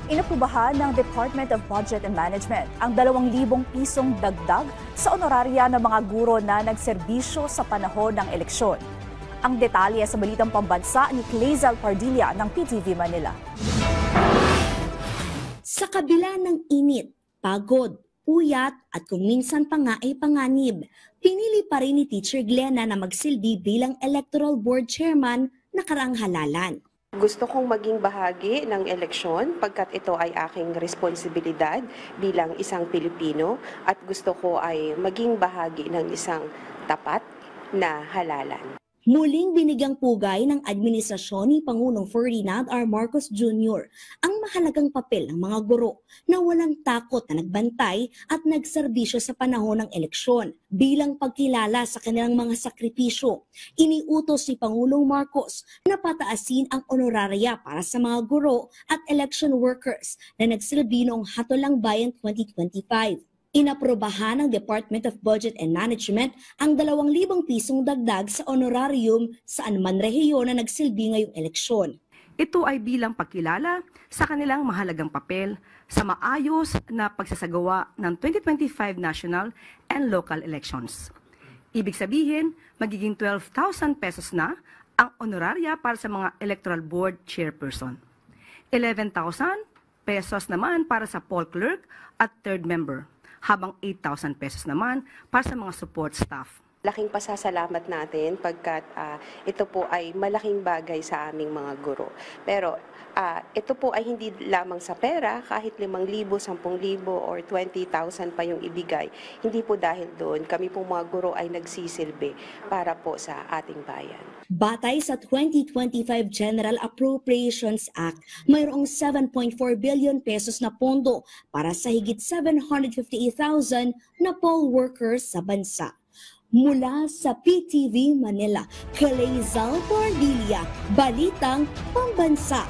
Inaprubahan ng Department of Budget and Management ang 2,000 pisong dagdag sa honorarya ng mga guro na nagserbisyo sa panahon ng eleksyon. Ang detalye sa balitang pambansa ni Clazel Pardilla ng PTV Manila. Sa kabila ng init, pagod, puyat at kung minsan pa nga ay panganib, pinili pa rin ni Teacher Glenna na magsilbi bilang Electoral Board Chairman na karang-halalan. Gusto kong maging bahagi ng eleksyon pagkat ito ay aking responsibilidad bilang isang Pilipino at gusto ko ay maging bahagi ng isang tapat na halalan. Muling binigyang pugay ng administrasyon ni Pangulong Ferdinand R. Marcos Jr. ang mahalagang papel ng mga guro na walang takot na nagbantay at nagserbisyo sa panahon ng eleksyon. Bilang pagkilala sa kanilang mga sakripisyo, iniutos ni Pangulong Marcos na pataasin ang honorarya para sa mga guro at election workers na nagsilbi noong Hatolang Bayan 2025. Inaprobahan ng Department of Budget and Management ang 2,000 pisong dagdag sa honorarium sa anuman rehiyon na nagsilbi ngayong eleksyon. Ito ay bilang pagkilala sa kanilang mahalagang papel sa maayos na pagsasagawa ng 2025 national and local elections. Ibig sabihin, magiging 12,000 pesos na ang honorarya para sa mga electoral board chairperson. 11,000 pesos naman para sa poll clerk at third member, habang 8,000 pesos naman para sa mga support staff. Laking pasasalamat natin pagkat ito po ay malaking bagay sa aming mga guro. Pero ito po ay hindi lamang sa pera, kahit 5,000, 10,000 or 20,000 pa yung ibigay. Hindi po dahil doon, kami pong mga guro ay nagsisilbi para po sa ating bayan. Batay sa 2025 General Appropriations Act, mayroong 7.4 billion pesos na pondo para sa higit 758,000 na poll workers sa bansa. Mula sa PTV Manila, Clazel Pardilla, Balitang Pambansa.